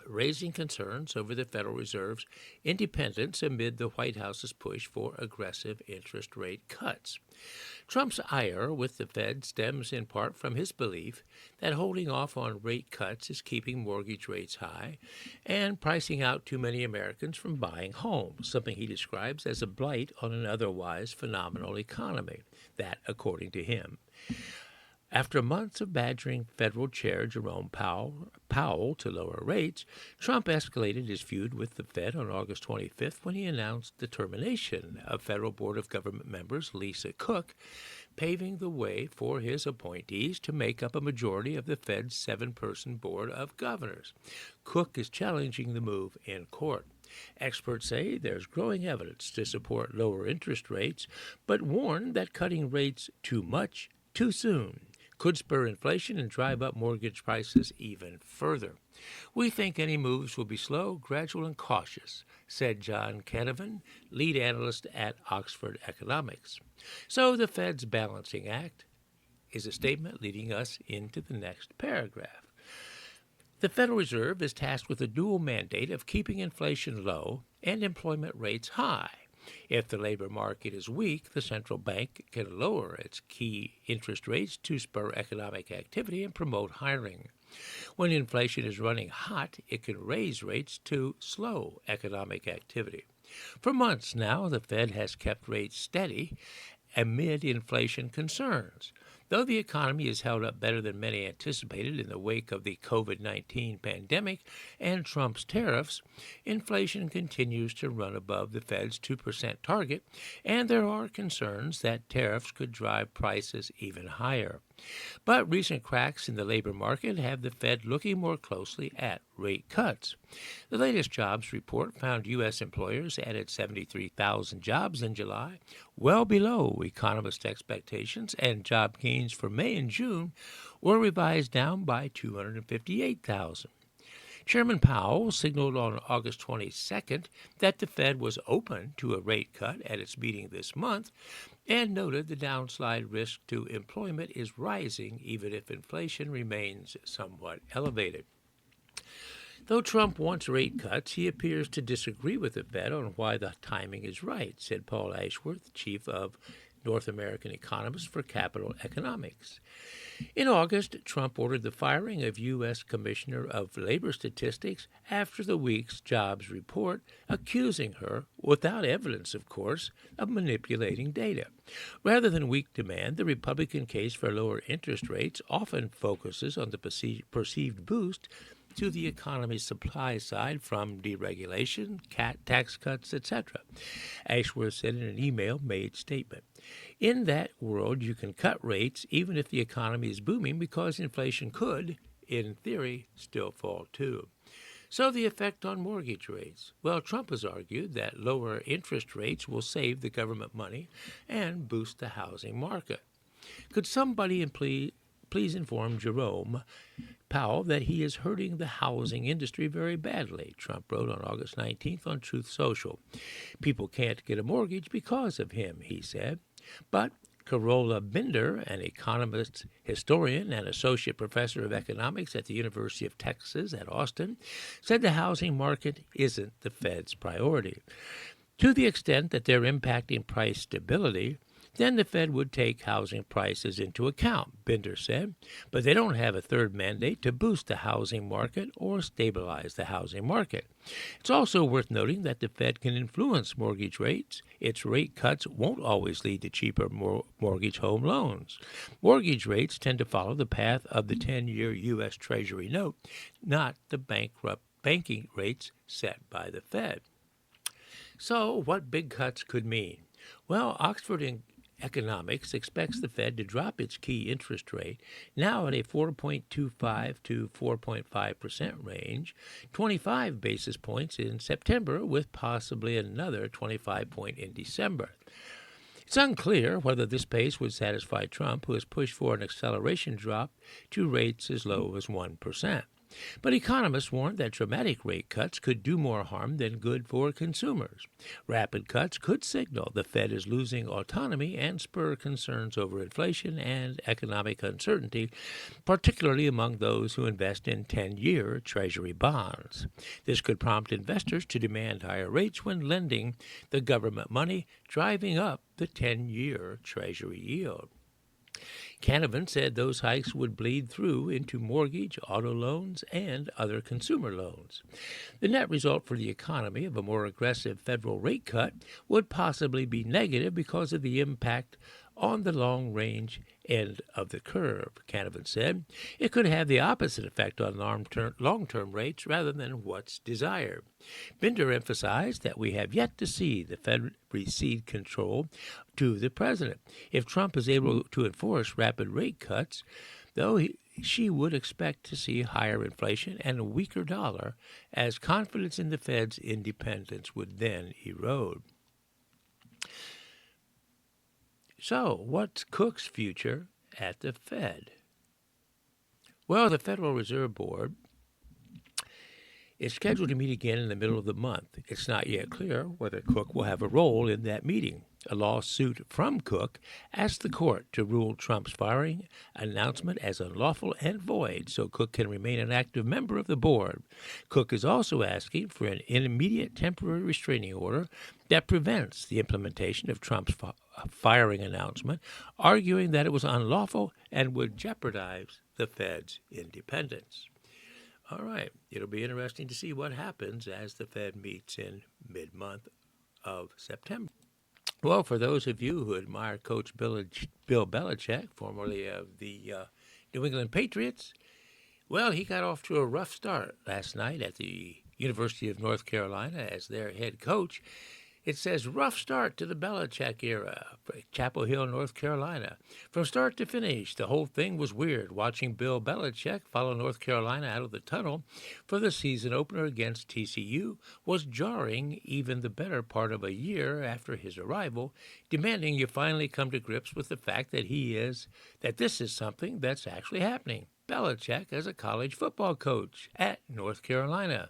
raising concerns over the Federal Reserve's independence amid the White House's push for aggressive interest rate cuts. Trump's ire with the Fed stems in part from his belief that holding off on rate cuts is keeping mortgage rates high and pricing out too many Americans from buying homes, something he describes as a blight on an otherwise phenomenal economy. That, according to him. After months of badgering Federal Chair Jerome Powell to lower rates, Trump escalated his feud with the Fed on August 25th when he announced the termination of Federal Board of Government members Lisa Cook, paving the way for his appointees to make up a majority of the Fed's 7-person Board of Governors. Cook is challenging the move in court. Experts say there's growing evidence to support lower interest rates, but warn that cutting rates too much, too soon, could spur inflation and drive up mortgage prices even further. We think any moves will be slow, gradual, and cautious, said John Canavan, lead analyst at Oxford Economics. So the Fed's balancing act is a statement leading us into the next paragraph. The Federal Reserve is tasked with a dual mandate of keeping inflation low and employment rates high. If the labor market is weak, the central bank can lower its key interest rates to spur economic activity and promote hiring. When inflation is running hot, it can raise rates to slow economic activity. For months now, the Fed has kept rates steady amid inflation concerns. Though the economy has held up better than many anticipated in the wake of the COVID-19 pandemic and Trump's tariffs, inflation continues to run above the Fed's 2% target, and there are concerns that tariffs could drive prices even higher. But recent cracks in the labor market have the Fed looking more closely at rate cuts. The latest jobs report found U.S. employers added 73,000 jobs in July, well below economist expectations, and job gains for May and June were revised down by 258,000. Chairman Powell signaled on August 22nd that the Fed was open to a rate cut at its meeting this month and noted the downside risk to employment is rising even if inflation remains somewhat elevated. Though Trump wants rate cuts, he appears to disagree with the Fed on why the timing is right, said Paul Ashworth, chief of North American economist for Capital Economics. In August, Trump ordered the firing of U.S. Commissioner of Labor Statistics after the week's jobs report, accusing her, without evidence of course, of manipulating data. Rather than weak demand, the Republican case for lower interest rates often focuses on the perceived boost to the economy's supply side from deregulation, tax cuts, etc. Ashworth said in an email-made statement. In that world, you can cut rates even if the economy is booming because inflation could, in theory, still fall too. So the effect on mortgage rates. Well, Trump has argued that lower interest rates will save the government money and boost the housing market. Could somebody please inform Jerome Powell that he is hurting the housing industry very badly, Trump wrote on August 19th on Truth Social. People can't get a mortgage because of him, he said. But Carola Binder, an economist, historian, and associate professor of economics at the University of Texas at Austin, said the housing market isn't the Fed's priority. To the extent that they're impacting price stability, then the Fed would take housing prices into account, Binder said. But they don't have a third mandate to boost the housing market or stabilize the housing market. It's also worth noting that the Fed can influence mortgage rates. Its rate cuts won't always lead to cheaper mortgage home loans. Mortgage rates tend to follow the path of the 10-year U.S. Treasury note, not the banking rates set by the Fed. So what big cuts could mean? Well, Oxford Economics expects the Fed to drop its key interest rate, now at a 4.25 to 4.5% range, 25 basis points in September, with possibly another 25 point in December. It's unclear whether this pace would satisfy Trump, who has pushed for an acceleration drop to rates as low as 1%. But economists warn that dramatic rate cuts could do more harm than good for consumers. Rapid cuts could signal the Fed is losing autonomy and spur concerns over inflation and economic uncertainty, particularly among those who invest in 10-year Treasury bonds. This could prompt investors to demand higher rates when lending the government money, driving up the 10-year Treasury yield. Canavan said those hikes would bleed through into mortgage, auto loans, and other consumer loans. The net result for the economy of a more aggressive federal rate cut would possibly be negative because of the impact on the long-range end of the curve, Canavan said. It could have the opposite effect on long-term rates rather than what's desired. Binder emphasized that we have yet to see the Fed cede control to the president. If Trump is able to enforce rapid rate cuts, though she would expect to see higher inflation and a weaker dollar, as confidence in the Fed's independence would then erode. So, what's Cook's future at the Fed? Well, the Federal Reserve Board is scheduled to meet again in the middle of the month. It's not yet clear whether Cook will have a role in that meeting. A lawsuit from Cook asked the court to rule Trump's firing announcement as unlawful and void so Cook can remain an active member of the board. Cook is also asking for an immediate temporary restraining order that prevents the implementation of Trump's firing announcement, arguing that it was unlawful and would jeopardize the Fed's independence. All right, it'll be interesting to see what happens as the Fed meets in mid-month of September. Well, for those of you who admire Coach Bill Belichick, formerly of the New England Patriots, well, he got off to a rough start last night at the University of North Carolina as their head coach. It says, rough start to the Belichick era, Chapel Hill, North Carolina. From start to finish, the whole thing was weird. Watching Bill Belichick follow North Carolina out of the tunnel for the season opener against TCU was jarring even the better part of a year after his arrival, demanding you finally come to grips with the fact that this is something that's actually happening. Belichick as a college football coach at North Carolina.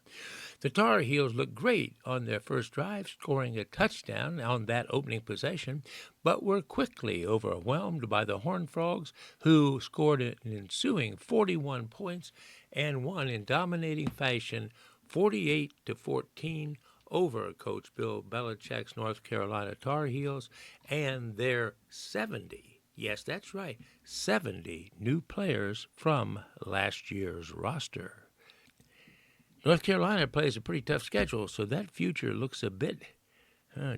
The Tar Heels looked great on their first drive, scoring a touchdown on that opening possession, but were quickly overwhelmed by the Horned Frogs, who scored an ensuing 41 points and won in dominating fashion 48-14 over Coach Bill Belichick's North Carolina Tar Heels and their 70. Yes, that's right, 70 new players from last year's roster. North Carolina plays a pretty tough schedule, so that future looks a bit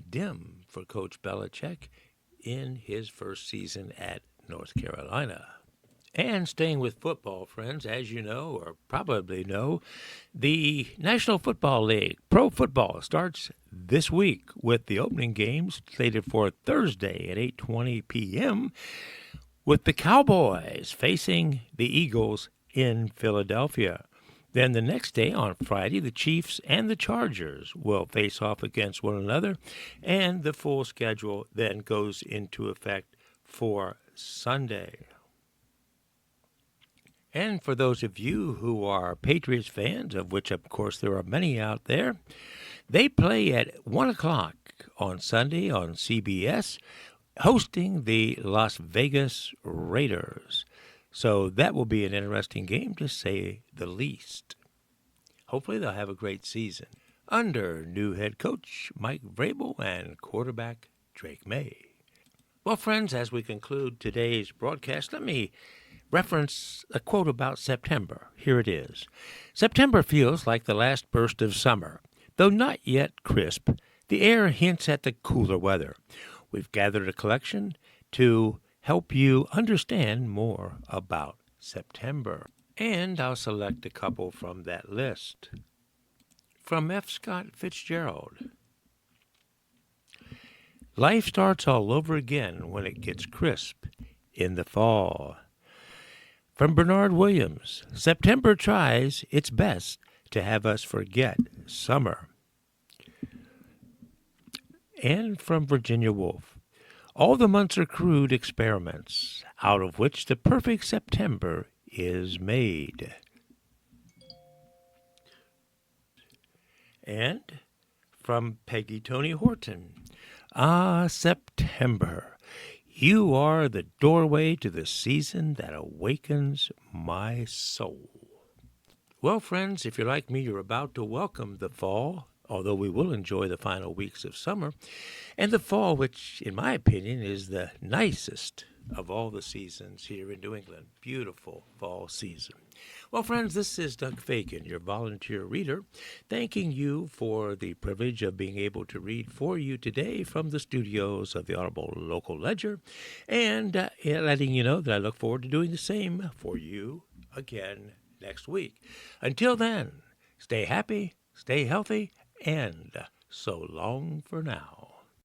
dim for Coach Belichick in his first season at North Carolina. And staying with football, friends, as you know, or probably know, the National Football League, Pro Football, starts this week with the opening games slated for Thursday at 8:20 p.m. with the Cowboys facing the Eagles in Philadelphia. Then the next day, on Friday, the Chiefs and the Chargers will face off against one another, and the full schedule then goes into effect for Sunday. And for those of you who are Patriots fans, of which, of course, there are many out there, they play at 1 o'clock on Sunday on CBS, hosting the Las Vegas Raiders. So that will be an interesting game, to say the least. Hopefully they'll have a great season under new head coach Mike Vrabel and quarterback Drake May. Well, friends, as we conclude today's broadcast, let me reference a quote about September. Here it is. September feels like the last burst of summer. Though not yet crisp, the air hints at the cooler weather. We've gathered a collection to help you understand more about September. And I'll select a couple from that list. From F. Scott Fitzgerald. Life starts all over again when it gets crisp in the fall. From Bernard Williams, September tries its best to have us forget summer. And from Virginia Woolf, all the months are crude experiments, out of which the perfect September is made. And from Peggy Tony Horton, September. You are the doorway to the season that awakens my soul. Well, friends, if you're like me, you're about to welcome the fall, although we will enjoy the final weeks of summer, and the fall, which, in my opinion, is the nicest of all the seasons here in New England. Beautiful fall season. Well, friends, this is Doug Fagan, your volunteer reader, thanking you for the privilege of being able to read for you today from the studios of the Audible Local Ledger, and letting you know that I look forward to doing the same for you again next week. Until then, stay happy, stay healthy, and so long for now.